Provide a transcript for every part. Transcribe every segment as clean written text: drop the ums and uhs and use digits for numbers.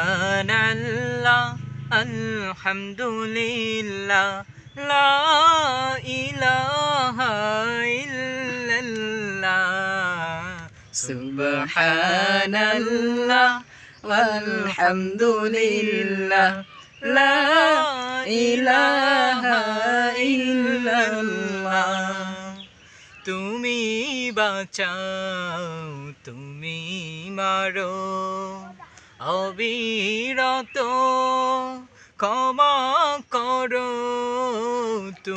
সুবহানাল্লাহ আলহামদুলিল্লাহ লা ইলাহা ইল্লাল্লাহ সুবহানাল্লাহ আলহামদুলিল্লাহ লা ইলাহা ইল্লাল্লাহ তুমি বাঁচাও তুমি মারো অবিরত ক্ষমা করো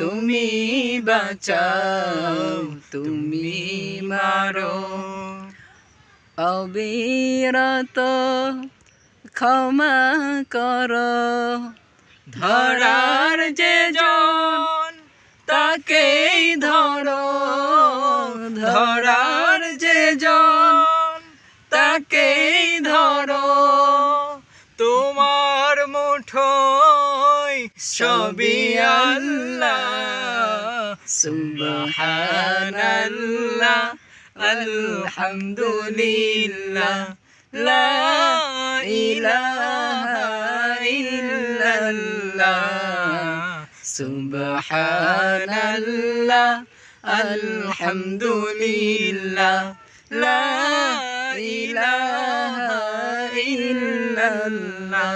তুমি বাঁচাও তুমি মারো অবিরত ক্ষমা করো ধরার যে জন তাকেই ধরো ধরার যে জন তাকেই ধরো তোমার মুঠোয় সবই আল্লাহ সুবহানাল্লাহ আলহামদুলিল্লাহ লা ইলাহা ইল্লাল্লাহ সুবহানাল্লাহ আলহামদুলিল্লাহ লা ইলাহা ইল্লাল্লাহ